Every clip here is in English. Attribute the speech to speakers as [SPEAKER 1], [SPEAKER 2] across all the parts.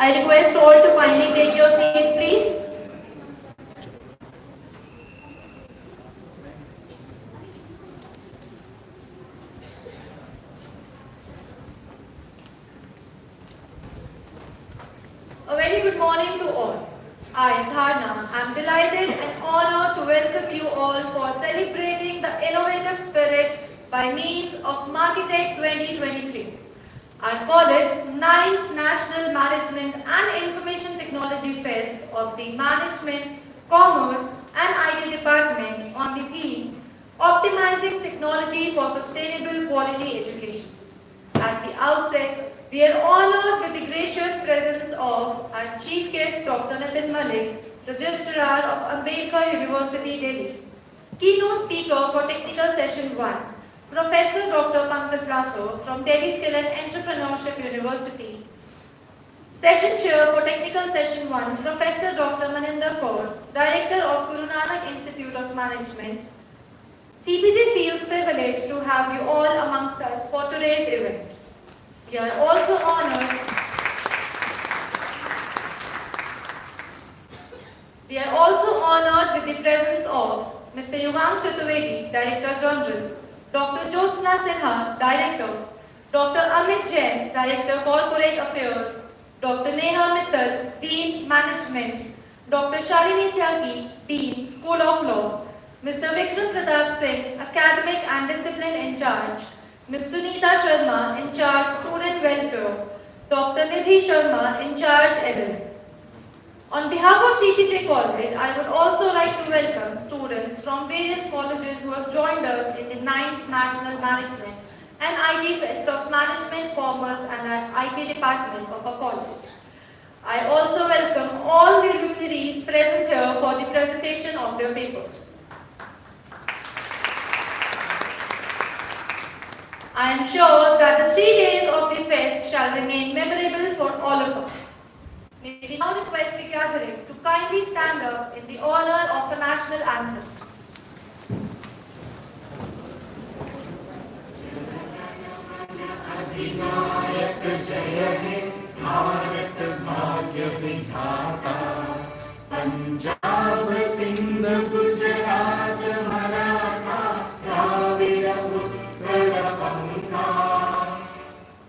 [SPEAKER 1] I request all to kindly take your seats, please. A very good morning to all. I, Dharna, am delighted and honored to welcome you all for celebrating the innovative spirit by means of Marketech-2023. Our college's 9th National Management and Information Technology Fest of the Management, Commerce and IT Department on the theme Optimizing Technology for Sustainable Quality Education. At the outset, we are honored with the gracious presence of our Chief Guest Dr. Nitin Malik, Registrar of Ambedkar University, Delhi. Keynote speaker for Technical Session 1, Professor Dr. Pankaj Rathore from Delhi Skill and Entrepreneurship University. Session Chair for Technical Session 1, Professor Dr. Maninder Kaur, Director of Guru Nanak Institute of Management. CPJ feels privileged to have you all amongst us for today's event. We are also honored with the presence of Mr. Yugank Chaturvedi-Director General, Dr. Jyotsna Sinha-Director, Dr. Amit Jain, Director Corporate Affairs, Dr. Neha Mittal, Dean Management, Dr. Shalini Tyagi, Dean School of Law, Mr. Vikram Pratap Singh, Academic and Discipline in Charge, Ms. Sunita Sharma, in charge Student Welfare, Dr. Nidhi Sharma, in charge LL. On behalf of CPJ College, I would also like to welcome students from various colleges who have joined us in the 9th National Management and IT Fest of Management, Commerce and IT Department of our college. I also welcome all the luminaries present here for the presentation of their papers. I am sure that the 3 days of the fest shall remain memorable for all of us. May we now request the gatherings to kindly stand up in the honor of the national anthem.
[SPEAKER 2] Punjab, Sindh, Gujarat, Maratha, Dravida, Uttara, Banga,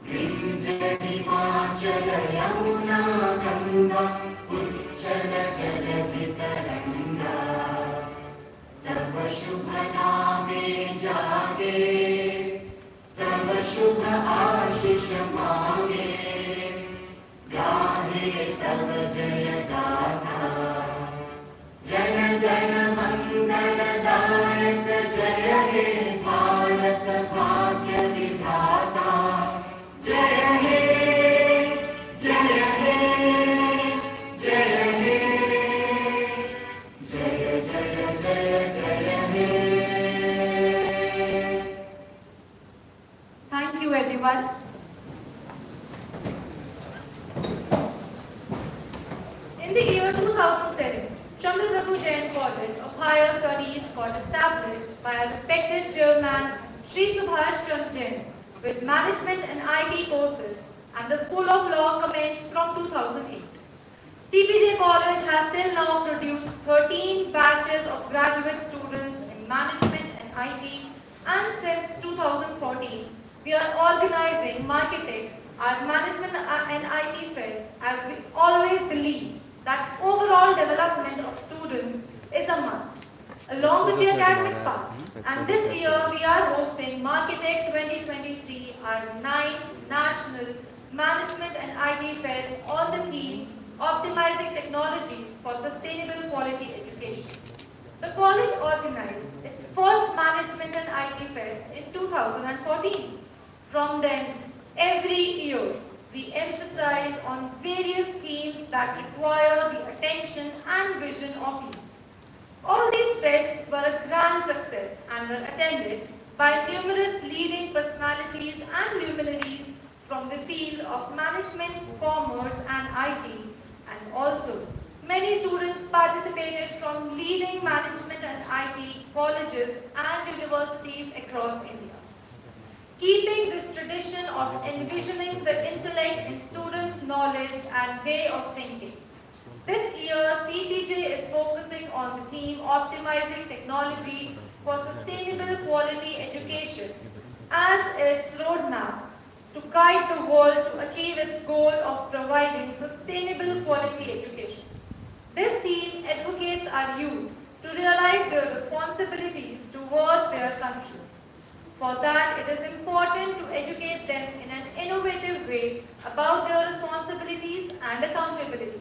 [SPEAKER 2] Vindhya, Himachala, Yamuna, Ganga, Uchala, Jaladi, Taranga, Tava Shubha Name Jage, Tava Shubha Ashish Mange, Gahe Tava Jaya Gatha, Jana Jana Mandala Dayak, Jaya He Bharat Bhagya Vidhata, Jaya He, Jaya He, Jaya He, Jaya Jaya Jaya Jaya He.
[SPEAKER 1] Thank you, everyone. In the year 2007, Chandraprabhu Jain College of Higher Studies got established by a respected chairman, Sri Subhash Chandra Jain, with management and IT courses, and the School of Law commenced from 2008. CPJ College has till now produced 13 batches of graduate students in management and IT, and since 2014, we are organizing Marketech, our management and IT fest, as we always believe that overall development of students is a must, along with the academic part. And this year we are hosting Marketech-2023, our 9th National Management and IT Fest on the theme Optimizing Technology for Sustainable Quality Education. The college organized its first Management and IT Fest in 2014. From then, every year, we emphasize on various themes that require the attention and vision of youth. All these fests were a grand success and were attended by numerous leading personalities and luminaries from the field of management, commerce and IT, and also many students participated from leading management and IT colleges and universities across India. keeping this tradition of envisioning the intellect in students' knowledge and way of thinking. This year, CPJ is focusing on the theme Optimizing Technology for Sustainable Quality Education as its roadmap to guide the world to achieve its goal of providing sustainable quality education. This theme advocates our youth to realize their responsibilities towards their country. For that, it is important to educate them in an innovative way about their responsibilities and accountabilities.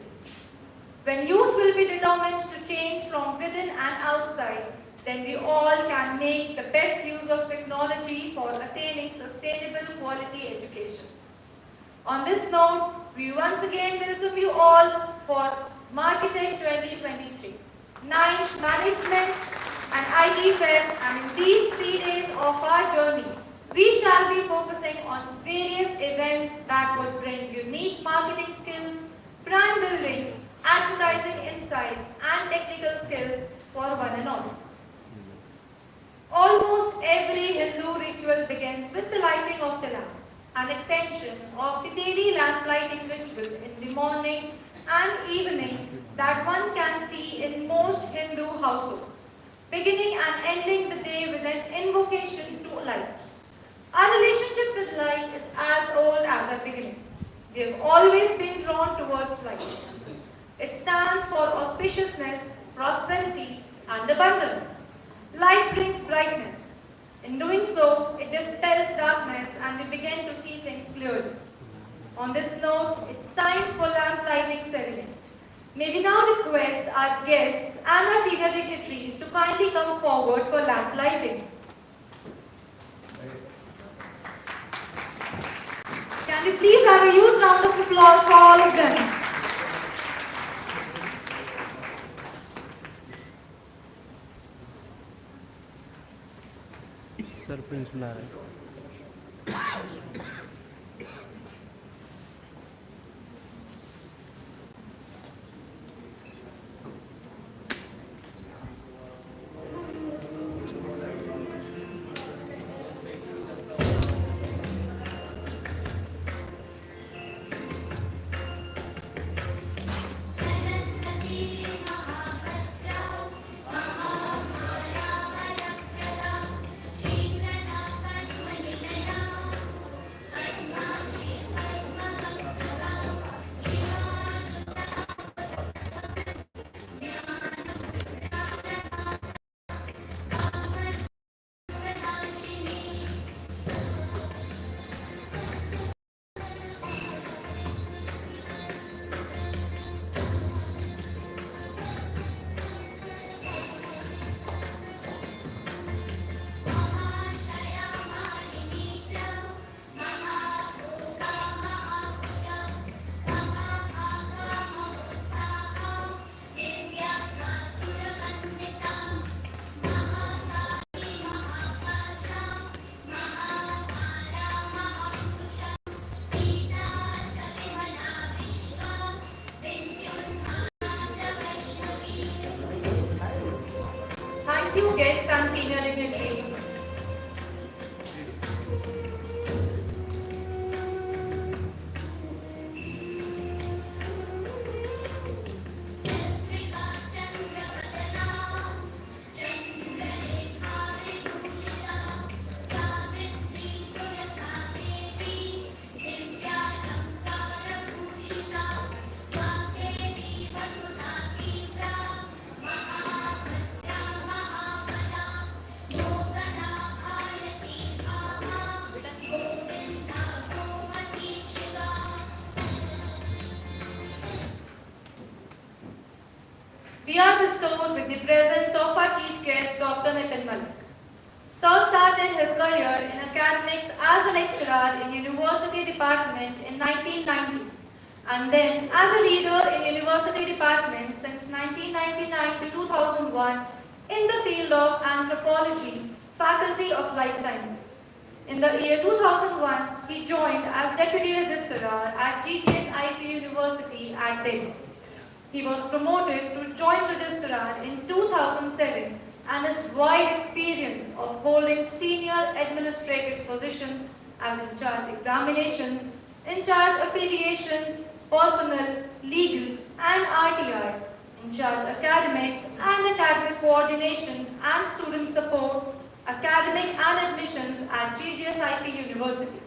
[SPEAKER 1] When youth will be determined to change from within and outside, then we all can make the best use of technology for attaining sustainable quality education. On this note, we once again welcome you all for Marketech-2023, 9th Management and IT Fest, and in these 3 days of our journey, we shall be focusing on various events that would bring unique marketing skills, brand building, advertising insights, and technical skills for one and all. Almost every Hindu ritual begins with the lighting of the lamp, an extension of the daily lamp lighting ritual in the morning and evening that one can see in most Hindu households, beginning and ending the day with an invocation to light. Our relationship with light is as old as our beginnings. We have always been drawn towards light. It stands for auspiciousness, prosperity, and abundance. Light brings brightness. In doing so, it dispels darkness and we begin to see things clearly. On this note, it's time for lamp lighting ceremony. May we now request our guests and our senior dignitaries to kindly come forward for lamp lighting. Can we please have a huge round of applause for all of them?
[SPEAKER 3] Sir Prince बुला रहे हैं
[SPEAKER 1] Thank you, guests and senior dignitaries. We are bestowed with the presence of our chief guest, Dr. Nitin Malik. Sir started his career in academics as a lecturer in University Department in 1990 and then as a leader in University Department since 1999 to 2001 in the field of anthropology, Faculty of Life Sciences. In the year 2001, he joined as Deputy Registrar at GGSIP University at Delhi. He was promoted to Joint Registrar in 2007 and his wide experience of holding senior administrative positions as in charge examinations, in charge affiliations, personnel, legal, and RTI, in charge academics and academic coordination and student support, academic and admissions at GGSIP University.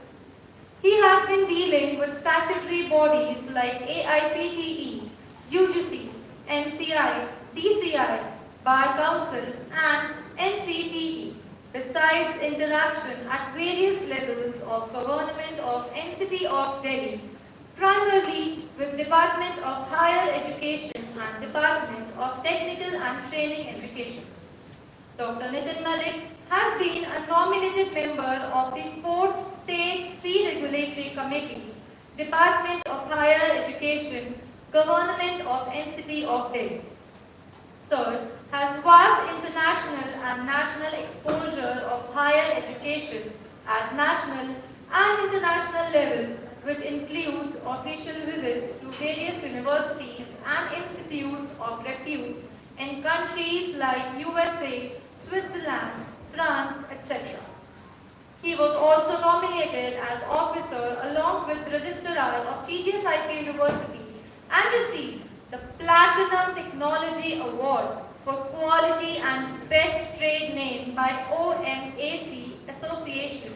[SPEAKER 1] He has been dealing with statutory bodies like AICTE, UGC, MCI, DCI, Bar Council, and NCTE, besides interaction at various levels of government of NCT of Delhi, primarily with Department of Higher Education and Department of Technical and Training Education. Dr. Nitin Malik has been a nominated member of the 4th State Fee Regulatory Committee, Department of Higher Education, Government of NCT of Delhi. Sir has vast international and national exposure of higher education at national and international level, which includes official visits to various universities and institutes of repute in countries like USA, Switzerland, France, etc. He was also nominated as officer along with Registrar of GGSIP University and received the Platinum Technology Award for Quality and Best Trade Name by OMAC Association,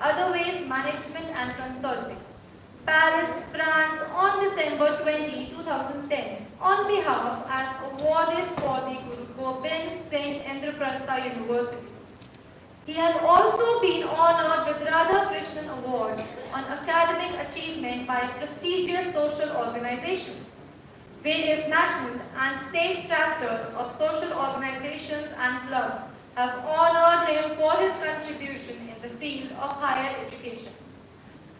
[SPEAKER 1] Otherwise Management and Consulting, Paris, France on December 20, 2010, on behalf as awarded for the Guru Gobind Singh Indraprastha University. He has also been honored with Radha Krishnan Award on academic achievement by prestigious social organizations. Various national and state chapters of social organizations and clubs have honored him for his contribution in the field of higher education.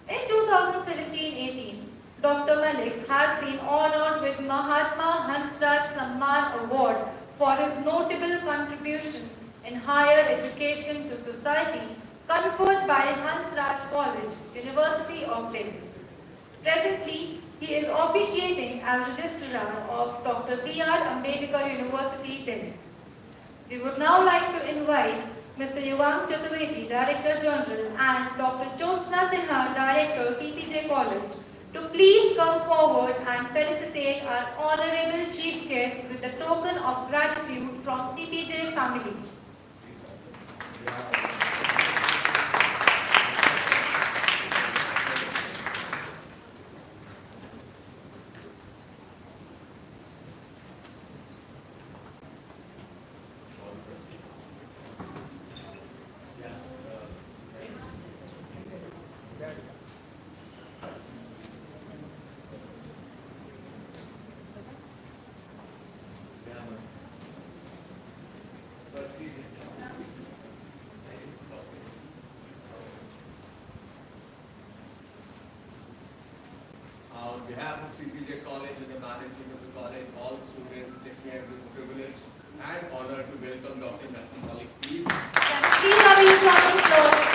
[SPEAKER 1] In 2017-18, Dr. Malik has been honored with Mahatma Hansraj Samman Award for his notable contribution in higher education to society conferred by Hansraj College, University of Delhi. Presently, he is officiating as Registrar of Dr. B.R.Ambedkar University, Delhi. We would now like to invite Mr. Yugank Chaturvedi-Director General and Dr. Jyotsna Sinha-Director, CPJ College, to please come forward and felicitate our Honorable Chief Guest with a token of gratitude from CPJ family.
[SPEAKER 3] On behalf of CPJ College and the management of the college, all students, let me have this privilege and honor to welcome Dr. Nitin Malik, please.
[SPEAKER 1] Please have you from the floor.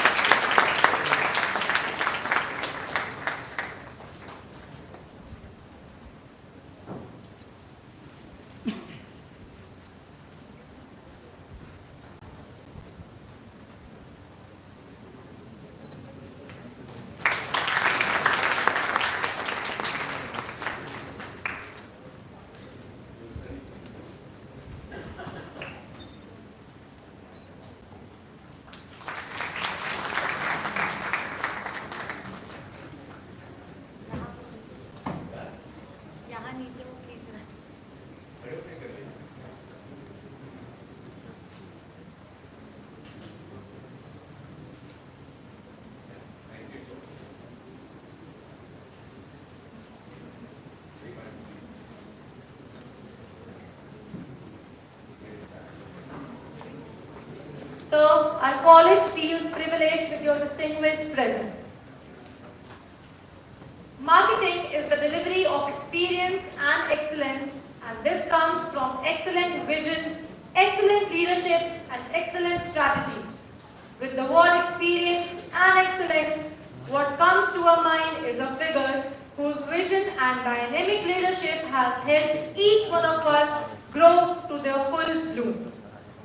[SPEAKER 1] So, our college feels privileged with your distinguished presence. Marketing is the delivery of experience and excellence, and this comes from excellent vision, excellent leadership, and excellent strategies. With the word experience and excellence, what comes to our mind is a figure whose vision and dynamic leadership has helped each one of us grow to their full bloom.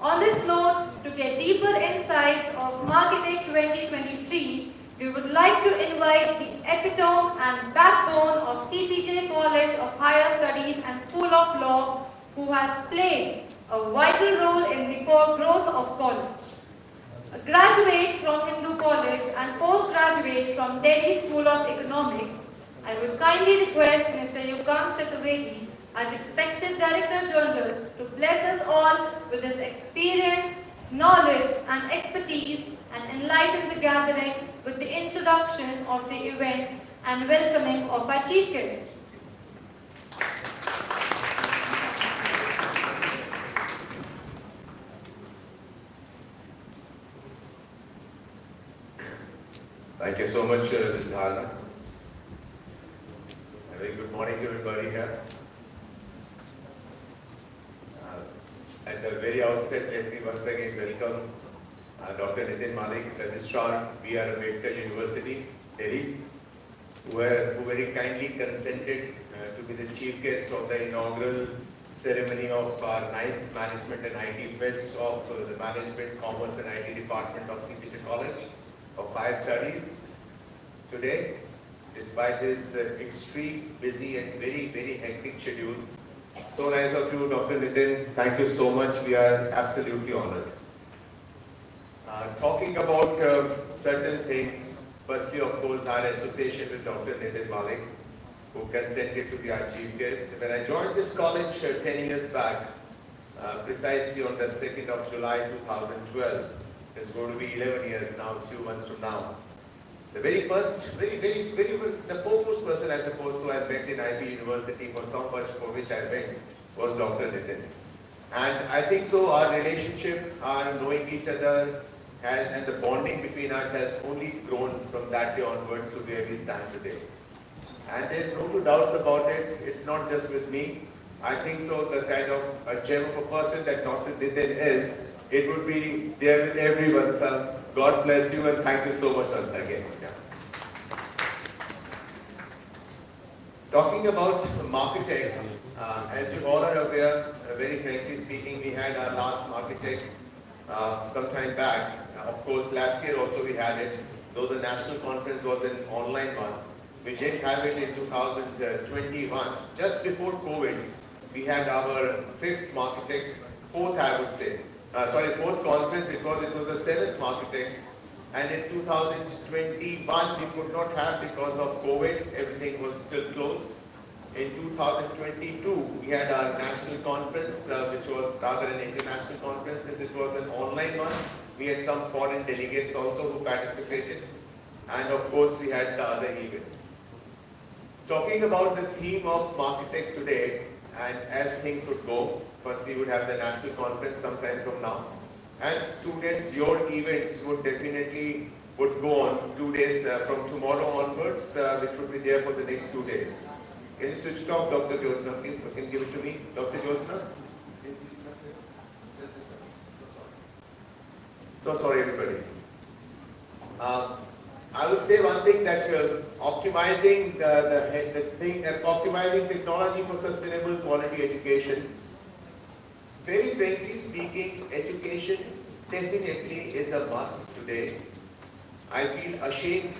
[SPEAKER 1] On this note, to get deeper insights of Marketech-2023, we would like to invite the epitome and backbone of CPJ College of Higher Studies and School of Law, who has played a vital role in the growth of college. A graduate from Hindu College and postgraduate from Delhi School of Economics, I would kindly request Mr. Yugank Chaturvedi, as respected Director General, to bless us all with his experience, knowledge and expertise and enlighten the gathering with the introduction of the event and welcoming of our chief guest.
[SPEAKER 4] Thank you so much, Ms. Hala. A very good morning to everybody here. At the very outset, let me once again welcome Dr. Nitin Malik, Registrar, B.R.Ambedkar University, Delhi, who very kindly consented to be the chief guest of the inaugural ceremony of our 9th Management and IT Fest of the Management, Commerce and IT Department of CPJ College of Higher Studies today. Despite his extreme busy and very hectic schedules. So nice of you, Dr. Nitin. Thank you so much. We are absolutely honored. Talking about certain things, firstly, of course, our association with Dr. Nitin Malik, who consented to be our chief guest. When I joined this college 10 years back, precisely on the 2nd of July 2012, it's going to be 11 years now, a few months from now. The very first, the foremost person I suppose who I met in IB University for so much for which I went was Dr. Nitin. And I think so our relationship, our knowing each other and the bonding between us has only grown from that day onwards to where we stand today. And there's no two doubts about it, it's not just with me. I think so the kind of a gem of a person that Dr. Nitin is, it would be there with everyone. So God bless you and thank you so much once again. Yeah. Talking about Marketech, as you all are aware, very frankly speaking, we had our last Marketech some time back. Of course, last year also we had it, though the national conference was an online one. We did have it in 2021. Just before COVID, we had our 5th Marketech, 4th I would say. 4th conference, it was the 7th Marketech. And in 2021, we could not have because of COVID, everything was still closed. In 2022, we had our national conference, which was rather an international conference, since it was an online one. We had some foreign delegates also who participated. And of course, we had the other events. Talking about the theme of Marketech today, and as things would go, first we would have the national conference sometime from now. And students, your events would definitely go on 2 days from tomorrow onwards, which would be there for the next 2 days. Can you switch it off, Dr. Jyotsna, please? Can you give it to me, Dr. Jyotsna? So sorry, everybody. I would say one thing that optimizing optimizing technology for sustainable quality education. Very frankly speaking, education definitely is a must today. I feel ashamed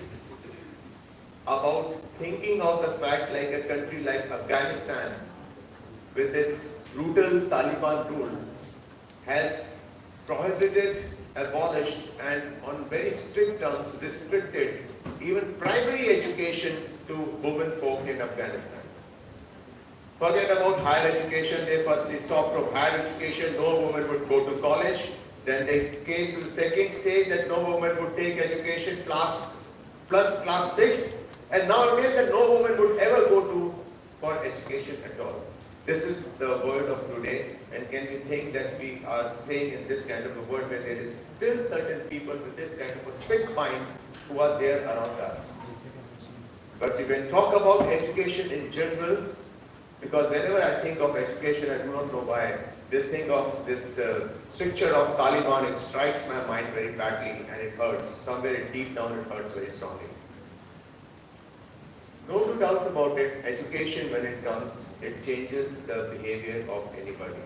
[SPEAKER 4] about thinking of the fact like a country like Afghanistan, with its brutal Taliban rule, has prohibited, abolished and on very strict terms restricted even primary education to women folk in Afghanistan. Forget about higher education, they firstly stopped from higher education, no woman would go to college. Then they came to the second stage that no woman would take education plus class 6. And now again that no woman would ever go for education at all. This is the world of today, and can we think that we are staying in this kind of a world where there is still certain people with this kind of a sick mind who are there around us. But we can talk about education in general, because whenever I think of education, I do not know why, this thing of this stricture of Taliban, it strikes my mind very badly and it hurts. Somewhere deep down it hurts very strongly. No two doubts about it, education when it comes, it changes the behavior of anybody.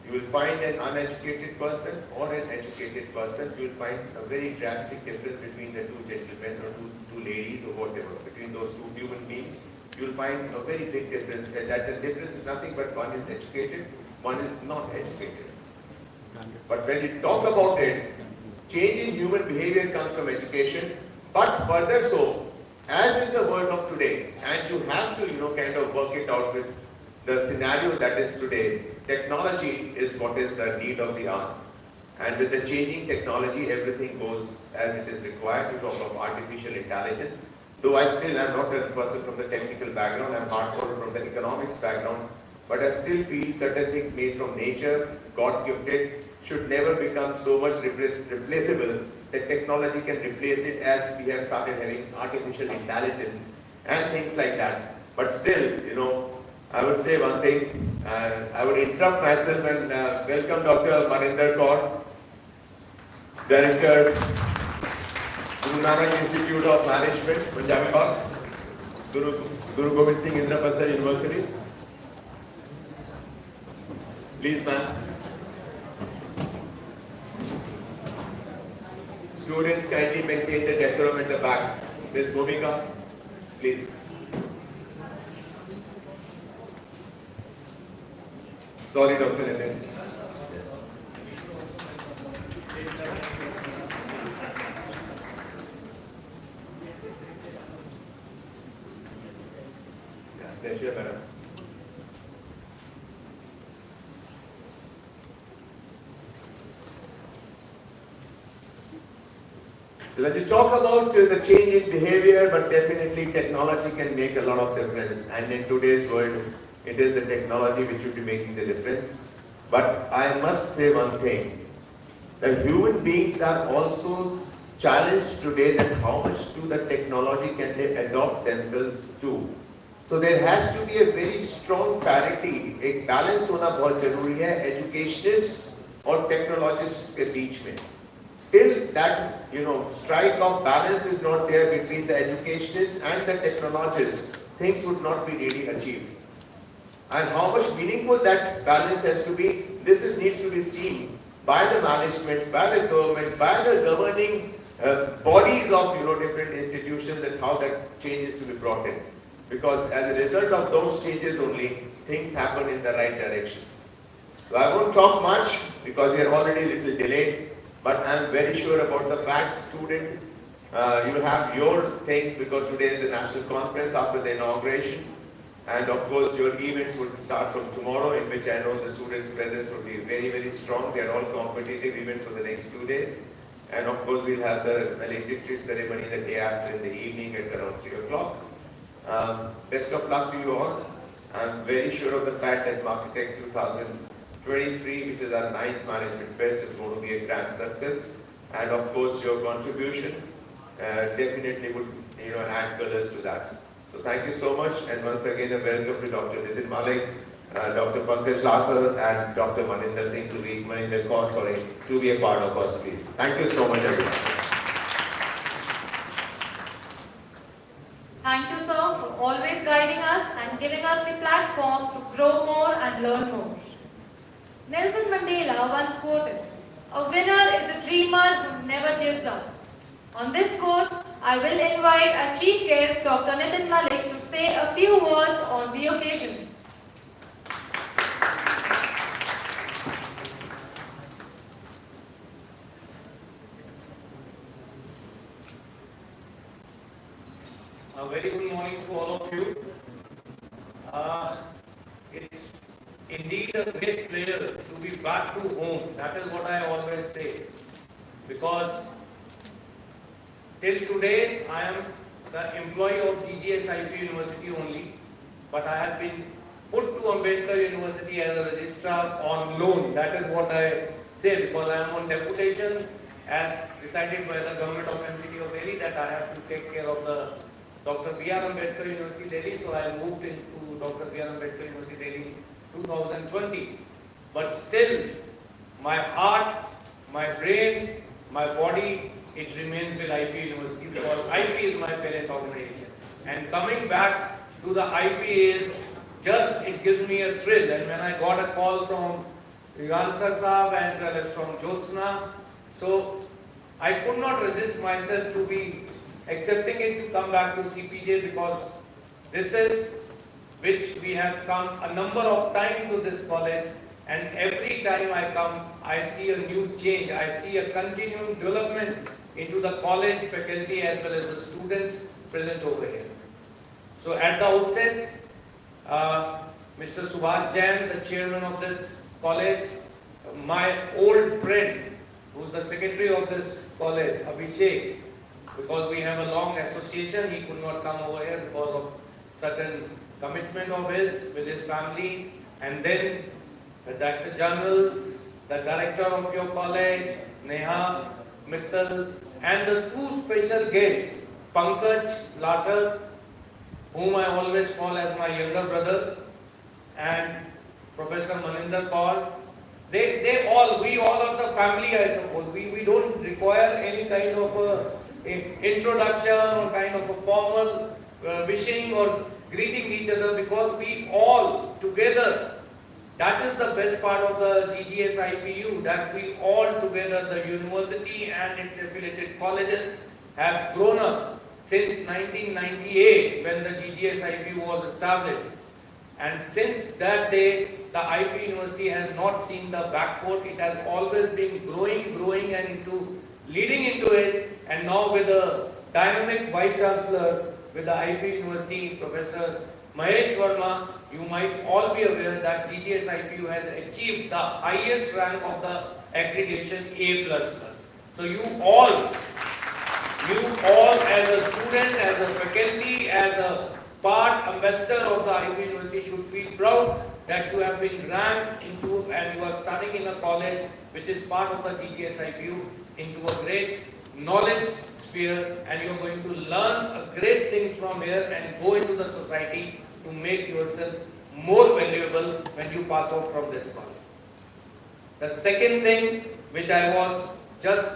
[SPEAKER 4] You will find an uneducated person or an educated person. You will find a very drastic difference between the two gentlemen or two ladies or whatever, between those two human beings. You will find a very big difference. That the difference is nothing but one is educated, one is not educated. But when you talk about it, change in human behavior comes from education, but further so, as is the world of today, and you have to, kind of work it out with the scenario that is today. Technology is what is the need of the hour. And with the changing technology, everything goes as it is required. You talk of artificial intelligence. Though I still am not a person from the technical background, I'm hardcore from the economics background, but I still feel certain things made from nature, God gifted, should never become so much replaceable that technology can replace it, as we have started having artificial intelligence and things like that. But still, I would say one thing, I would interrupt myself and welcome Dr. Maninder Kaur, Director, Guru Nanak Institute of Management, Punjabi Park, Guru Gobind Singh Indraprasad University. Please, ma'am. Students, kindly maintain the decorum at the back. Ms. Bhumika, please. Sorry, Dr. Nitin. Pleasure, madam. So when you talk about the change in behavior, but definitely technology can make a lot of difference. And in today's world, it is the technology which will be making the difference. But I must say one thing. The human beings are also challenged today that how much to the technology can they adopt themselves to. So there has to be a very strong parity. एक balance होना बहुत जरूरी है educationists और technologists के बीच में. Till that, strike of balance is not there between the educationists and the technologists, things would not be really achieved. And how much meaningful that balance has to be, needs to be seen by the managements, by the governments, by the governing bodies of different institutions, and how that change is to be brought in. Because as a result of those changes only, things happen in the right directions. So I won't talk much because we are already a little delayed. But I am very sure about the fact, student, you have your things because today is the national conference after the inauguration. And of course, your events will start from tomorrow, in which I know the students' presence will be very, very strong. They are all competitive events for the next 2 days. And of course, we'll have the valedictory ceremony the day after in the evening at around 3 o'clock. Best of luck to you all. I'm very sure of the fact that Marketech-2023, which is our 9th Management Fest, is going to be a grand success. And of course, your contribution definitely would add colors to that. So thank you so much, and once again a welcome to Dr. Nitin Malik, Dr. Pankaj Lathar, and Dr. Maninder Singh to be a part of us, please. Thank you so much, everyone.
[SPEAKER 1] Thank you, sir, for always guiding us and giving us the platform to grow more and learn more. Nelson Mandela once quoted, "A winner is a dreamer who never gives up." On this quote, I will invite our chief guest, Dr. Nitin Malik, to say a few words on the occasion.
[SPEAKER 5] A very good morning to all of you. It's indeed a great pleasure to be back to home. That is what I always say. Because till today, I am the employee of GGSIP University only, but I have been put to Ambedkar University as a registrar on loan. That is what I say, because I am on deputation as decided by the government of MCIT of Delhi that I have to take care of the Dr. B.R.Ambedkar University Delhi. So I moved into Dr. B.R.Ambedkar University Delhi 2020. But still, my heart, my brain, my body, it remains with IP University because IP is my parent organization. And coming back to the IP is just, it gives me a thrill. And when I got a call from Yugank Chaturvedi as well as from Jyotsna. So I could not resist myself to be accepting it to come back to CPJ, because this is which we have come a number of times to this college, and every time I come, I see a new change. I see a continuing development into the college faculty as well as the students present over here. So at the outset, Mr. Subhash Jain, the chairman of this college, my old friend, who's the secretary of this college, Abhishek, because we have a long association, he could not come over here because of certain commitment of his with his family. And then the Director General, the director of your college, Neha Mittal, and the two special guests, Pankaj Lathar, whom I always call as my younger brother, and Professor Maninder Kaur. We all are the family, I suppose. We don't require any kind of introduction or kind of a formal wishing or greeting each other, because we all together, that is the best part of the GGSIPU, that we all together, the university and its affiliated colleges, have grown up since 1998 when the GGSIPU was established. And since that day, the IP University has not seen the backfoot. It has always been growing and leading into it. And now with the dynamic Vice Chancellor with the IP University, Professor Mahesh Verma, you might all be aware that GGSIPU has achieved the highest rank of the accreditation A++. So you all as a student, as a faculty, as a part ambassador of the IP University should feel proud that you have been ranked into and you are studying in a college which is part of the GGSIPU into a great knowledge sphere, and you are going to learn great things from here and go into the society to make yourself more valuable when you pass out from this college. The second thing which I was just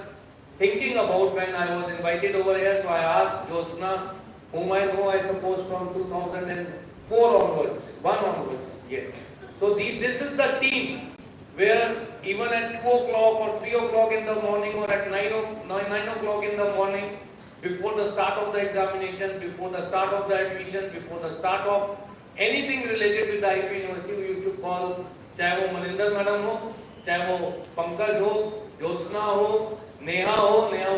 [SPEAKER 5] thinking about when I was invited over here, so I asked Jyotsna, whom I know I suppose from 2004 onwards, 1 onwards, yes. So this is the team where even at 2 o'clock or 3 o'clock in the morning or at 9 o'clock in the morning, before the start of the examination, before the start of the admission, before the start of anything related with the IP University, we used to call, चाहे वो Maninder madam हो, चाहे वो पंकज हो, ज्योत्सना हो, Neha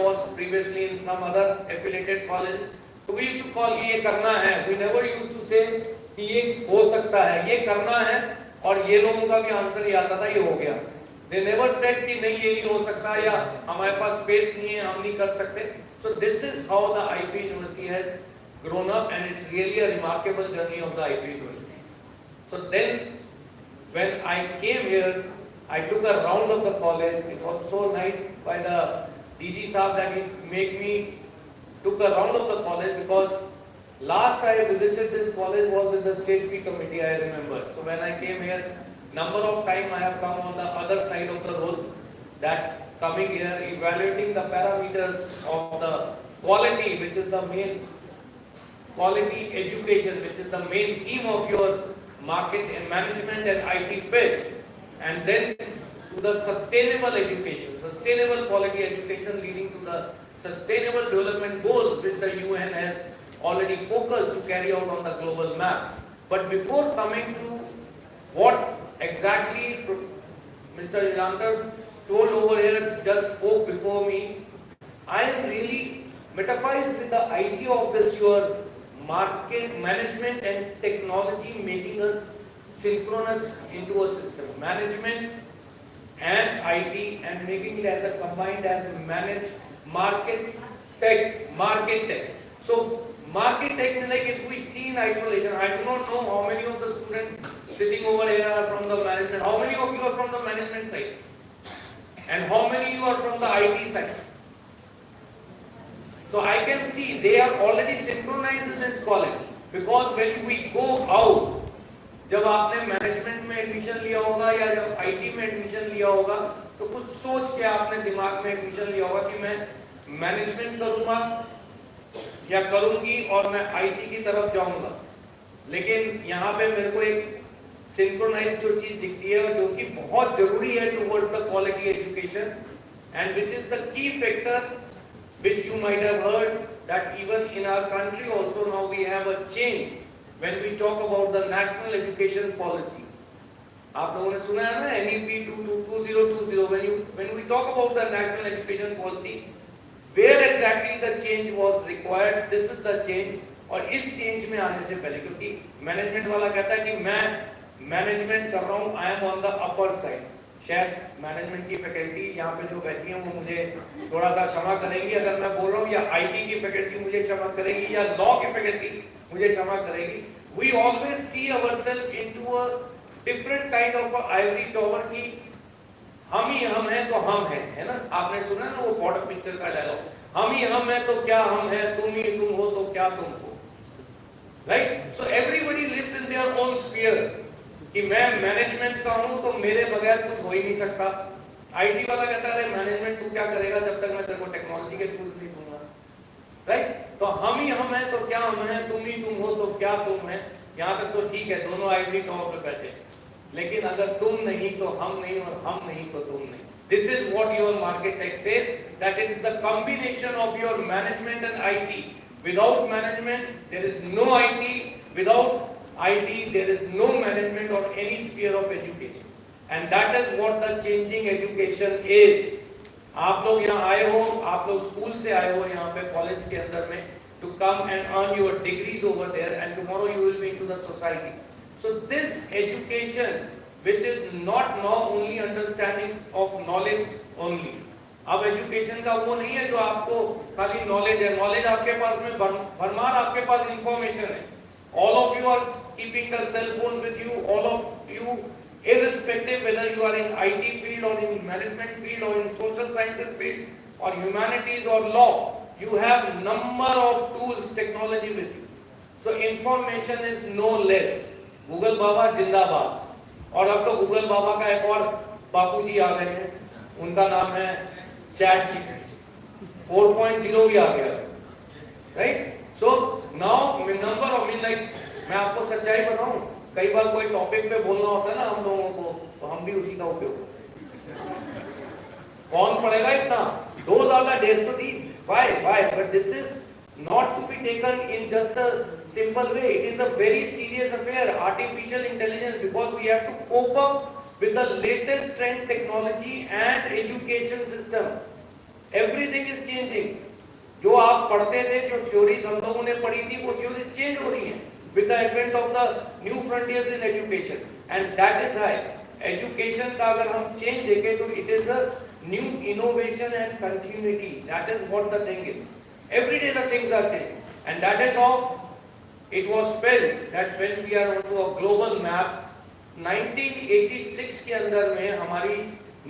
[SPEAKER 5] was previously in some other affiliated college. So we used to call कि ये करना है. We never used to say कि ये हो सकता है, ये करना है, और ये लोगों का भी आंसर ये आता था, ये हो गया. They never said कि नहीं ये नहीं हो सकता या हमारे पास स्पेस नहीं है, हम नहीं कर सकते. So this is how the IP University has grown up, and it's really a remarkable journey of the IP University. So then, when I came here, I took a round of the college. It was so nice by the DG Saab that he made me took a round of the college, because last I visited this college was with the safety committee, I remember. So when I came here, number of times I have come on the other side of the road, that coming here, evaluating the parameters of the quality, which is the main quality education, which is the main theme of your market and management and IT fest, and then to the sustainable education, sustainable quality education leading to the sustainable development goals which the UN has already focused to carry out on the global map. But before coming to what exactly Mr. Yugank told over here, just spoke before me, I am really metaphysed with the idea of this your market management and technology making us synchronous into a system. Management and IT and making it as a combined as a managed market tech. So market tech is like if we see in isolation, I do not know how many of the students sitting over here are from the management, how many of you are from the management side, and how many you are from the IT side. So I can see they are already synchronized in this college, because when we go out, जब आपने management में admission लिया होगा या जब IT में admission लिया होगा, तो कुछ सोच के आपने दिमाग में एडमिशन लिया होगा कि मैं मैनेजमेंट करूंगा या करूंगी और मैं आईटी की तरफ जाऊंगा. लेकिन यहाँ पे मेरे को एक सिंक्रोनाइज जो चीज दिखती है और जो कि बहुत जरूरी है towards the quality education and which is the key factor which you might have heard that even in our country also now we have a change when we talk about the national education policy. आप लोगों ने सुना है ना NEP 2020 when we talk about the national education policy where exactly the change was required, this is the change. और इस change में आने से पहले क्योंकि मैनेजमेंट वाला कहता है कि मैं मैनेजमेंट कर रहा हूँ, I am on the upper side, शायद मैनेजमेंट की फैकल्टी यहाँ पे जो बैठी है वो मुझे थोड़ा सा क्षमा करेंगी अगर मैं बोल रहा हूँ, या आईटी की फैकल्टी मुझे क्षमा करेगी, या लॉ की फैकल्टी मुझे क्षमा करेगी. We always see ourselves into a different kind of ivory tower की हम ही हम हैं तो हम हैं, है ना. आपने सुना ना वो बॉर्डर पिक्चर का डायलॉग, हम ही हम हैं तो क्या हम हैं, तुम ही तुम हो तो क्या तुम हो, right. So everybody lives in their own sphere कि मैं मैनेजमेंट का हूं तो मेरे बगैर कुछ हो ही नहीं सकता. आईटी वाला कहता है मैनेजमेंट तू क्या करेगा जब तक मैं तेरे को टेक्नोलॉजी के टूल्स नहीं दूंगा, राइट. तो हम ही हम हैं तो क्या हम हैं, तुम ही तुम हो तो क्या तुम है. यहाँ तक तो ठीक है, दोनों आईटी टॉप पे बैठे, लेकिन अगर तुम नहीं तो हम नहीं और हम नहीं तो तुम नहीं. This is what your Marketech says, that it is the combination of your management and IT. Without management, there is no IT. Without IT, there is no management or any sphere of education. And that is what the changing education is. आप लोग यहाँ आए हो, आप लोग school से आए हो यहाँ पे कॉलेज के अंदर में to come and earn your degrees over there, and tomorrow you will be into the society. So this education, which is not now only understanding of knowledge only. अब एजुकेशन का वो नहीं है जो आपको खाली नॉलेज है, नॉलेज आपके पास में भरमार, आपके पास इंफॉर्मेशन है. All of you are keeping the cell phone with you, all of you, irrespective whether you are in IT field or in management field or in social sciences field or humanities or law, you have number of tools, technology with you. So information is no less. Google बाबा जिंदाबाद. और अब तो Google बाबा का एक और बापूजी आ गए हैं, उनका नाम है चैट जीपीटी 4.0 भी आ गया, right. So now number of like, मैं आपको सच्चाई बताऊं, कई बार कोई टॉपिक पे बोलना होता है ना हम लोगों को, तो हम भी उसी का उपयोग करते हैं. कौन पढ़ेगा इतना, 2 days to teach, why, but this is not to be taken in just a simple way. It is a very serious affair, artificial intelligence, because we have to cope up with the latest trend technology and education system. Everything is changing. जो आप पढ़ते थे, जो theories हम लोगों ने पढ़ी थी, वो थ्योरीज चेंज हो रही हैं with the advent of the new frontiers in education, and that is why education का अगर हम change देखें तो it is a new innovation and continuity. That is what the thing is. Every day the things are changing, and that is how it was felt that when we are onto a global map, 1986 के अंदर में हमारी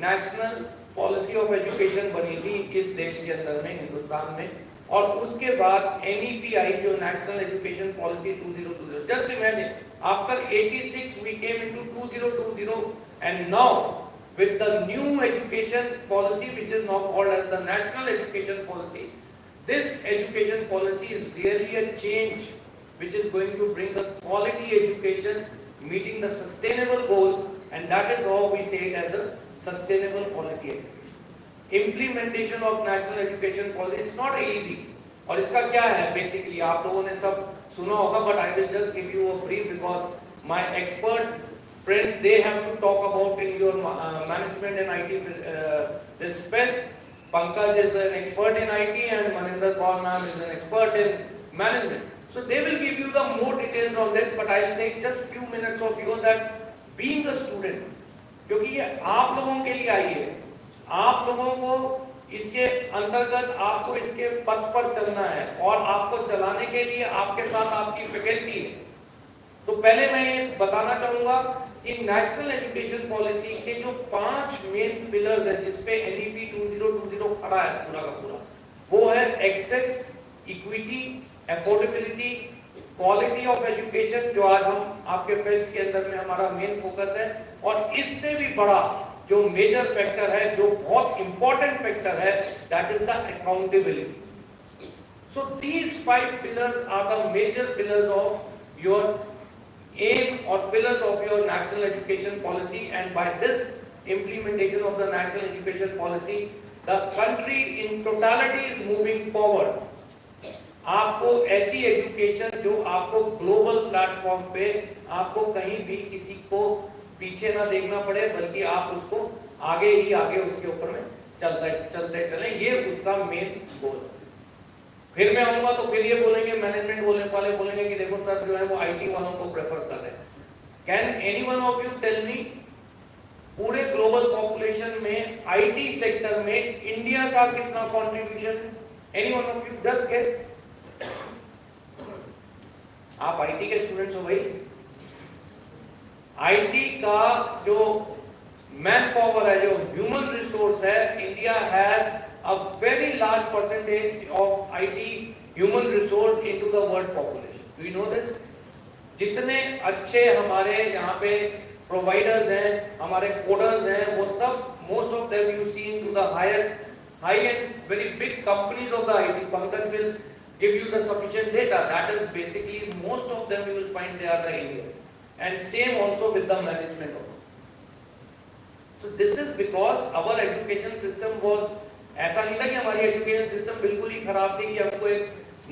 [SPEAKER 5] national policy of education बनी थी इस देश के अंदर में, हिंदुस्तान में, और उसके बाद NEP आई जो National Education Policy 2020. Just imagine, after 86 we came into 2020, and now with the new education policy which is now called as the National Education Policy. This education policy is really a change which is going to bring the quality education meeting the sustainable goals, and that is how we say it as a sustainable quality education. Implementation of national education policy, it's not easy. और इसका क्या है basically, आप लोगों ने सब सुना होगा, but I will just give you a brief because my expert friends, they have to talk about in your management and IT this best. Pankaj is an expert in IT and Maninder Kaur ma'am is an expert in management. So they will give you the more details on this, but I will take just few minutes of yours that being a student, क्योंकि ये आप लोगों के लिए आई है, आप लोगों को इसके अंतर्गत आपको इसके पथ पर चलना है और आपको चलाने के लिए आपके साथ आपकी फैकल्टी है. तो पहले मैं ये बताना चाहूंगा कि नेशनल एजुकेशन पॉलिसी के जो 5 मेन पिलर्स हैं जिसपे NEP 2020 खड़ा है पूरा का पूरा, वो है access, equity, affordability, quality of education, जो आज हम आपके फेस्ट के अंदर में हमारा मेन फोकस है, और इससे भी बड़ा जो मेजर फैक्टर है, जो बहुत इंपॉर्टेंट फैक्टर है, that is the accountability. So these 5 pillars are the major pillars of your aim or pillars of your national education policy, and by this implementation of the national education policy, the country in totality is moving forward. आपको ऐसी education जो आपको global platform पे आपको कहीं भी किसी को पीछे ना देखना पड़े, बल्कि आप उसको आगे ही आगे उसके ऊपर में चलते चले, ये उसका मेन गोल है। फिर मैं आऊंगा तो फिर ये बोलेंगे, मैनेजमेंट वाले बोलेंगे कि देखो सर जो है वो आईटी वालों को प्रेफर कर रहे हैं। Can anyone of you tell me, पूरे ग्लोबल पॉपुलेशन में आईटी सेक्टर में इंडिया का कितना contribution? Anyone of you just guess. आप आईटी के स्टूडेंट्स हो भाई। आईटी का जो मैन पावर है, जो ह्यूमन रिसोर्स है, India has a very large percentage of IT human resource into the world population. Do you know this? जितने अच्छे हमारे यहाँ पे providers हैं, हमारे coders हैं, वो सब most of them you see into the high-end very big companies of the IT. Pankaj will give you the sufficient data. That is basically most of them you will find they are the Indians. And same also with the management of. So this is because our education system was, ऐसा नहीं था कि हमारी education system बिल्कुल ही खराब थी कि हमको एक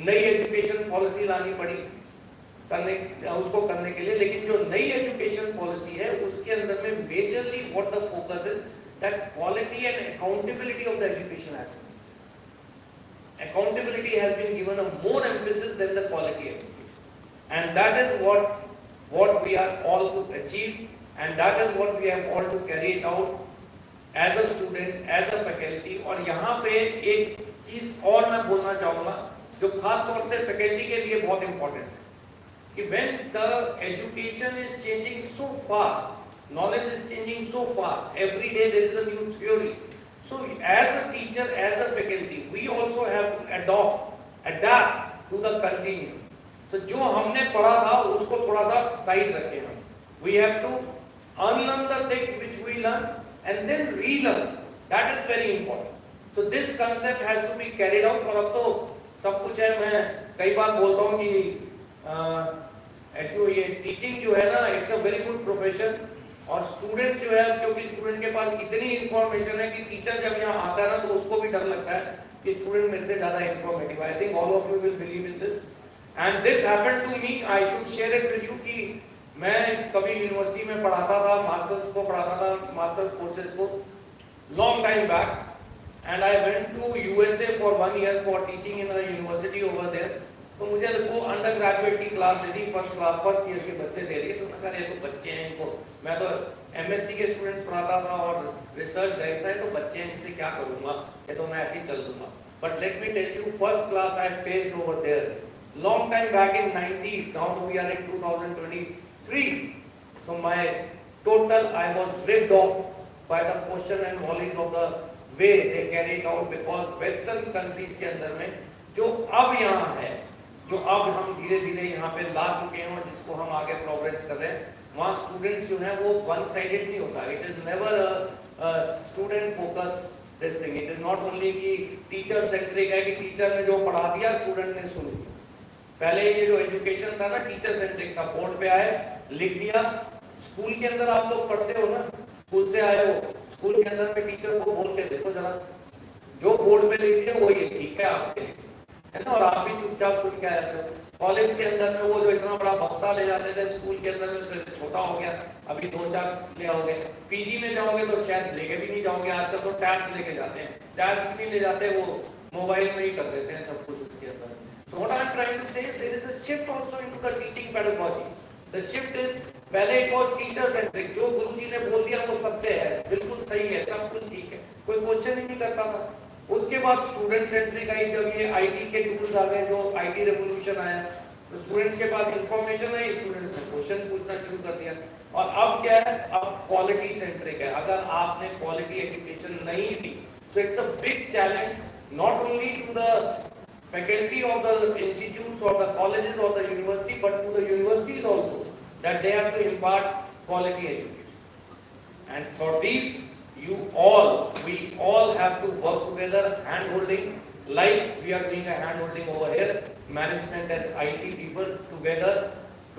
[SPEAKER 5] नई एजुकेशन पॉलिसी लानी पड़ी उसको करने के लिए, लेकिन जो नई एजुकेशन पॉलिसी है उसके अंदर में majorly what the focus is that quality and accountability of the education aspect. Accountability has been given a more emphasis than the quality education, and that is what we are all to achieve, and that is what we have all to carry it out as a student, as a faculty. और यहाँ पे एक चीज और मैं बोलना चाहूंगा जो खास तौर से फैकल्टी के लिए बहुत इंपॉर्टेंट है, कि when the education is changing so fast, knowledge is changing so fast, every day there is a new theory, so as a teacher, as a faculty, we also have to adapt to the continue. तो जो हमने पढ़ा था उसको थोड़ा सा side रखें हम, we have to unlearn the things which we learn and then relearn. That is very important. So this concept has to be carried out. और अब तो सब कुछ है, मैं कई बार बोलता हूँ कि ये टीचिंग जो है ना, it's a very good profession, और स्टूडेंट जो है, क्योंकि स्टूडेंट के पास इतनी इंफॉर्मेशन है कि टीचर जब यहाँ आता है ना तो उसको भी डर लगता है कि स्टूडेंट मेरे से ज्यादा informative. I think all of you will believe in this, and this happened to me. I should share it with you कि मैं कभी यूनिवर्सिटी में पढ़ाता था, मास्टर्स को पढ़ाता था, मास्टर्स कोर्सेज को long time back, and I went to USA for 1 year for teaching in a university over there. तो मुझे वो अंडर ग्रेजुएट की क्लास दे दी, फर्स्ट ईयर के बच्चे दे दिए। तो मैं कहा ये तो बच्चे हैं, इनको मैं तो एमएससी के स्टूडेंट्स पढ़ाता था और रिसर्च डायरेक्टर है, तो बच्चे हैं, इनसे क्या करूंगा, ये तो मैं ऐसे ही चल दूंगा। But let me tell you, first class I faced over there long time back in 90s, now we are in 2023. So my total, I was ripped off by the question and knowledge of the way they carry it out, because Western countries के अंदर में जो अब यहाँ है, जो अब हम धीरे धीरे यहाँ पे ला चुके हैं और जिसको हम आगे प्रोग्रेस कर रहे हैं, वहाँ स्टूडेंट्स जो हैं वो वन साइडेड नहीं होता। It is never student focus this thing. It is not only कि टीचर सेंट्रिक है कि टीचर ने जो पढ़ा दिया स्टूडेंट ने सुन लिया। पहले ये जो एजुकेशन था ना, टीचर सेंट्रिक था, बोर्ड पे आए, लिख दिया। स्कूल के अंदर आप लोग पढ़ते हो ना, स्कूल से आए हो, स्कूल के अंदर में टीचर को बोल के देखो जरा, जो बोर्ड पे लिख दिया वही ठीक है आपके लिए, है ना, और आप भी चुपचाप सुन के आए थे। कॉलेज के अंदर में वो जो इतना बड़ा बस्ता ले जाते थे, स्कूल के अंदर में छोटा हो गया, अभी 2-4 ले आओगे। पीजी में जाओगे तो शायद लेके भी नहीं जाओगे, आजकल तो टैब्स लेके जाते हैं, टैब्स भी ले जाते हैं, वो मोबाइल में ही कर देते हैं सब कुछ उसके अंदर। So what I am trying to say is there is a shift also into the teaching pedagogy. The shift is, पहले it was teacher centric, जो गुरुजी ने बोल दिया वो सत्य है, बिल्कुल सही है, सब कुछ ठीक है, कोई क्वेश्चन ही नहीं करता था। उसके बाद स्टूडेंट सेंट्रिक आई, जब ये आईटी के टूल्स आ गए, जो आईटी रेवोल्यूशन आया, तो स्टूडेंट्स के पास इंफॉर्मेशन है, स्टूडेंट्स ने क्वेश्चन पूछना शुरू कर दिया। और अब क्या है, अब क्वालिटी सेंट्रिक है। अगर आपने क्वालिटी एजुकेशन नहीं दी, so it's a big challenge not only to the faculty of the institutes or the colleges or the university, but to the universities also, that they have to impart quality education. And for these, we all have to work together, hand holding, like we are doing a hand holding over here, management and IT people together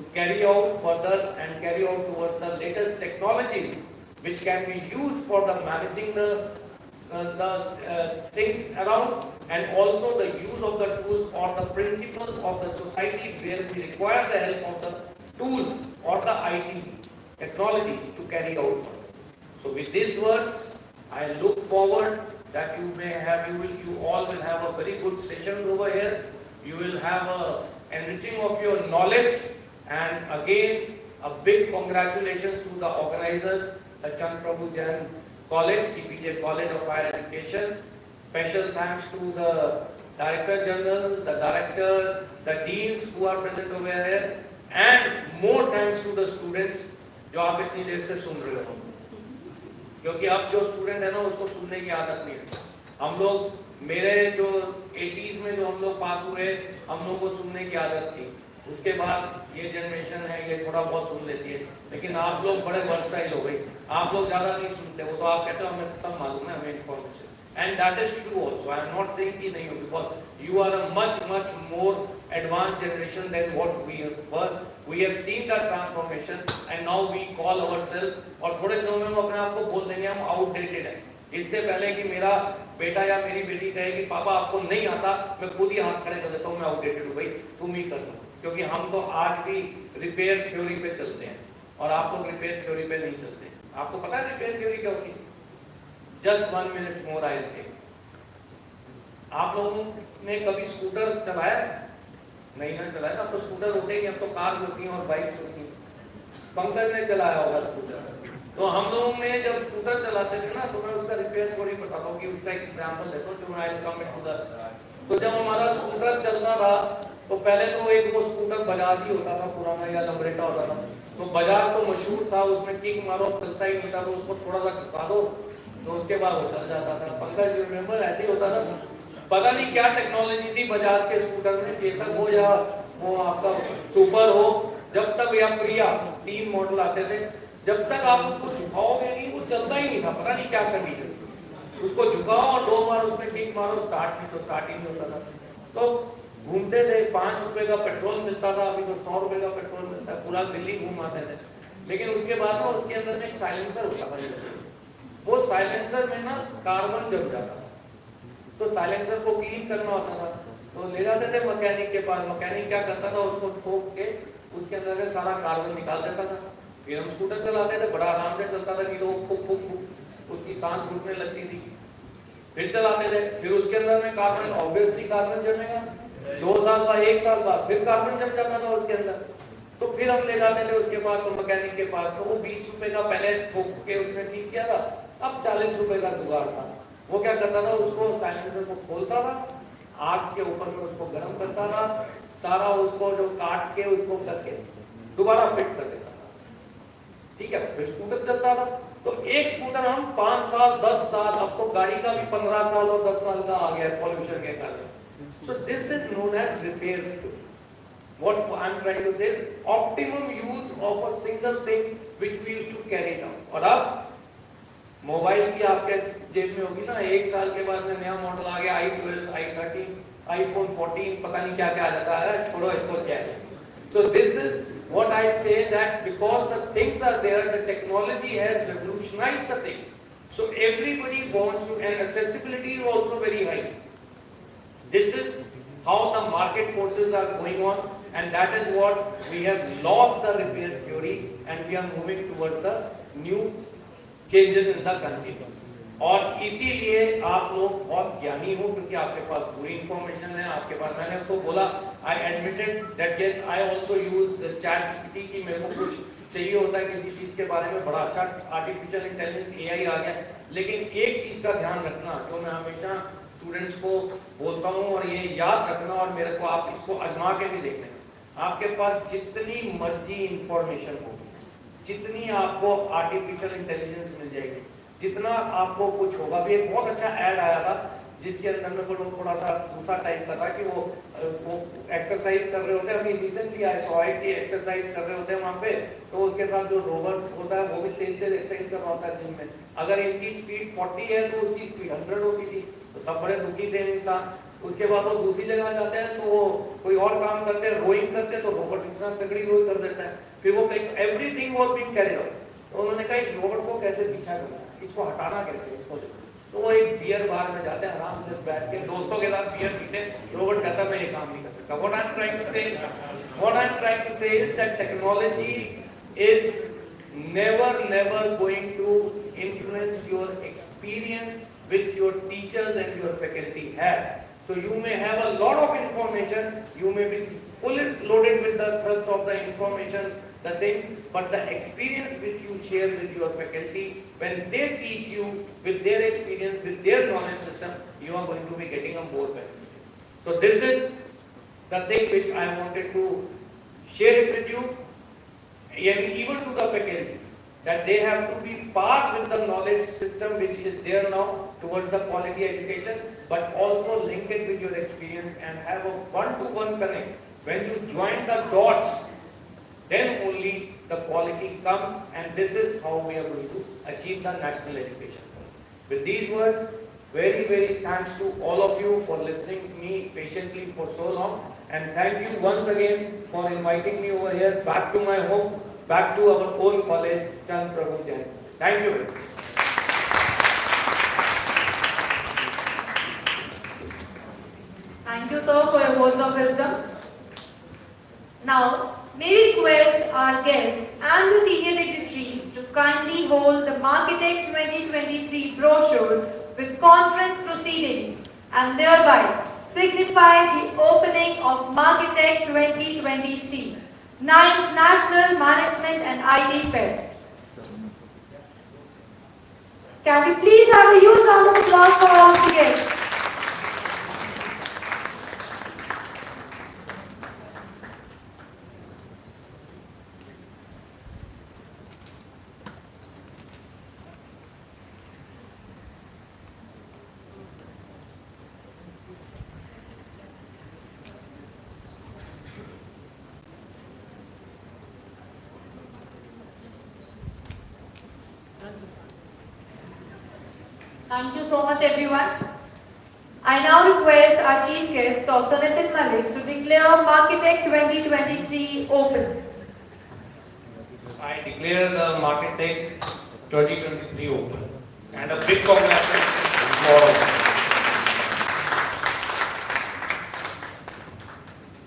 [SPEAKER 5] to carry out further and carry out towards the latest technologies which can be used for the managing the things around, and also the use of the tools or the principles of the society where we require the help of the tools or the IT technologies to carry out. So with these words, I look forward that you all will have a very good session over here. You will have a enriching of your knowledge, and again a big congratulations to the organizer, the Chaturvedi Jain College, CPJ College of Higher Education. Special thanks to the Director General, the Director, the Deans who are present over here, and more thanks to the students जो आप इतनी देर से सुन रहे हो, क्योंकि अब जो student है ना उसको सुनने की आदत नहीं है। हम लोग मेरे जो 80s में जो हम लोग पास हुए, हम लोग को सुनने की आदत थी। उसके बाद ये जनरेशन है, ये थोड़ा बहुत सुन लेती है, लेकिन आप लोग बड़े वर्सटाइल हो गए, आप लोग ज्यादा नहीं सुनते। वो तो आप कहते हो हमें सब मालूम है, हमें information, and that is true also. I am not saying कि नहीं हो, because you are a much more advance generation than what we were. We have seen that transformation and now we call ourselves, और थोड़े दिनों में हम अपने आप को बोल देंगे हम आउटडेटेड है। इससे पहले कि मेरा बेटा या मेरी बेटी कहे कि पापा आपको नहीं आता, मैं खुद ही हाथ खड़े कर देता हूँ, मैं आउटडेटेड हूँ भाई, तुम ही कर दो। क्योंकि हम तो आज भी रिपेयर थ्योरी पे चलते हैं और आप लोग रिपेयर थ्योरी पे नहीं चलते। आपको पता है रिपेयर थ्योरी क्या होती है? Just 1 minute more I take. आप लोगों ने कभी स्कूटर चलाया? नहीं ना चलाया, अब तो स्कूटर होते ही, अब तो कार होती हैं और बाइक होती हैं। पंकज ने चलाया होगा स्कूटर। तो हम लोगों ने जब स्कूटर चलाते थे ना, तो मैं उसका रिपेयर थ्योरी बताता हूँ कि उसका एक एग्जाम्पल देखो जो मैं कम तो जब हमारा स्कूटर चलता था तो पहले तो एक वो स्कूटर बजाज ही होता था पुराना, या लंबरेटा होता था। तो बजाज तो मशहूर था, उसमें किक मारो चलता ही नहीं था, तो उसको थोड़ा सा खिला दो तो उसके बाद वो चल जाता था। पंकज यू रिमेंबर ऐसे ही होता था। पता नहीं क्या टेक्नोलॉजी थी बजाज के स्कूटर में, चेतक हो या वो आपका सुपर हो, जब तक या प्रिया 3 मॉडल आते थे, जब तक आप उसको झुकाओगे नहीं वो चलता ही नहीं था। पता नहीं क्या कमी थी, उसको झुकाओ और 2 बार उसमें किक मारो, स्टार्ट नहीं तो स्टार्ट ही नहीं होता था। तो घूमते थे, 5 रुपए का पेट्रोल मिलता था, अभी तो 100 रुपए का पेट्रोल मिलता है, पूरा दिल्ली घूमाते थे। लेकिन उसके बाद ना उसके अंदर में एक साइलेंसर होता था, वो साइलेंसर में ना कार्बन जम जाता था, तो साइलेंसर को क्लीन करना होता था। तो ले जाते थे मैकेनिक के पास, मैकेनिक क्या करता था उसको ठोक के उसके अंदर से सारा कार्बन निकाल देता था। फिर हम स्कूटर चलाते थे, बड़ा आराम से चलता था, कि तो फुक फुक उसकी सांस घुटने लगती थी। फिर चलाते थे, फिर उसके अंदर में कार्बन, ऑब्वियसली कार्बन जमेगा, 2 साल बाद 1 साल बाद फिर कार्बन जम जाता था उसके अंदर। तो फिर हम ले जाते थे उसके बाद तो मैकेनिक के पास, तो वो 20 रुपए का पहले ठोक के उसने ठीक किया था, अब 40 रुपए का जुगाड़ था। वो क्या करता था, उसको साइलेंसर को खोलता था, आग के ऊपर में उसको गर्म करता था, सारा उसको जो काट के उसको करके दोबारा फिट कर देता था, ठीक है, फिर स्कूटर चलता था। तो एक स्कूटर हम 5 साल 10 साल, अब तो गाड़ी का भी 15 साल और 10 साल का आ गया पॉल्यूशन के कारण। So this is known as repair theory. What I am trying to say is optimum use of a single thing which we used to carry down. और अब मोबाइल की आपके जेब में होगी ना, 1 साल के बाद में नया मॉडल आ गया, i12, i13, iPhone 14, पता नहीं क्या क्या आ जाता है, छोड़ो इसको क्या है। So this is what I say, that because the things are there, the technology has revolutionized the thing. So everybody wants to, and accessibility is also very high. This is how the market forces are going on, and that is what we have lost the repair theory, and we are moving towards the new changes in the country. और इसीलिए आप लोग बहुत ज्ञानी हो, क्योंकि आपके पास पूरी इंफॉर्मेशन है, आपके पास, मैंने आपको बोला, I admitted that yes, I also use ChatGPT की मेरे को कुछ चाहिए होता है किसी चीज के बारे में, बड़ा अच्छा आर्टिफिशियल इंटेलिजेंस AI आ गया। लेकिन एक चीज का ध्यान रखना, जो मैं हमेशा स्टूडेंट्स को बोलता हूँ, और ये याद रखना, और मेरे को आप इसको आजमा के भी देखना, आपके पास जितनी मर्जी इंफॉर्मेशन होगी, जितनी आपको आर्टिफिशियल इंटेलिजेंस मिल जाएगी, जितना आपको कुछ होगा। भी एक बहुत अच्छा ऐड आया था जिसके अंदर में वो थोड़ा सा दूसरा टाइप का था, कि वो एक्सरसाइज कर रहे होते हैं, अभी recently I saw it, exercise कर रहे होते हैं वहाँ पे, तो उसके साथ जो रोबोट होता है वो भी तेज एक्सरसाइज कर रहा होता है जिम में। अगर इनकी स्पीड 40 है तो उसकी स्पीड 100 होती थी, तो सब बड़े दुखी थे इंसान। उसके बाद वो दूसरी जगह जाते हैं तो वो कोई और काम करते हैं, रोइंग करते हैं, तो रोबोट इतना लकड़ी रोल कर देता है, फिर वो everything was being carried out. तो उन्होंने कहा इस रोबोट को कैसे पीछा करना, इसको हटाना कैसे, इसको। तो वो एक बियर बार में जाते हैं, आराम से बैठ के दोस्तों के साथ बियर पीते, रोबोट कहता मैं ये काम नहीं कर सकता। What I'm trying to say is that technology is never going to influence your experience which your teachers and your faculty have. So you may have a lot of information, you may be fully loaded with the thrust of the information, the thing, but the experience which you share with your faculty, when they teach you with their experience, with their knowledge system, you are going to be getting a more benefit. So this is the thing which I wanted to share it with you, and even to the faculty, that they have to be part with the knowledge system which is there now towards the quality education, but also link it with your experience and have a one-to-one connect. When you join the dots, then only the quality comes, and this is how we are going to achieve the national education. With these words, very thanks to all of you for listening to me patiently for so long, and thank you once again for inviting me over here back to my home, back to our own college, Chan Prabhu Jain. Thank you very much.
[SPEAKER 1] Thank you, sir, for your words of wisdom. Now, may we request our guests and the senior dignitaries to kindly hold the Marketech-2023 brochure with conference proceedings and thereby signify the opening of Marketech-2023, 9th National Management and IT Fest. Can we please have a huge round of applause for all the guests? Thank you so much, everyone. I now request our chief guest, Dr. Nitin Malik, to declare Marketech-2023 open.
[SPEAKER 5] I declare the Marketech-2023 open, and a big congratulations to all of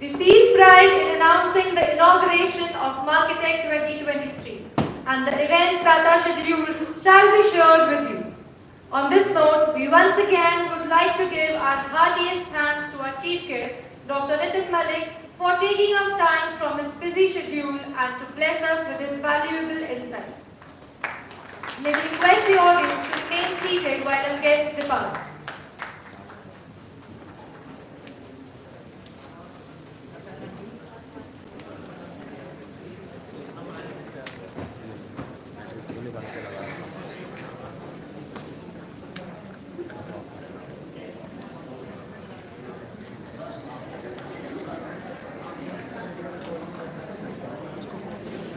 [SPEAKER 5] you.
[SPEAKER 1] We feel pride in announcing the inauguration of Marketech-2023, and the events that are scheduled shall be shared with you. On this note, we once again would like to give our heartiest thanks to our chief guest, Dr. Nitin Malik, for taking up time from his busy schedule and to bless us with his valuable insights. May we request the audience to remain seated while our guest departs.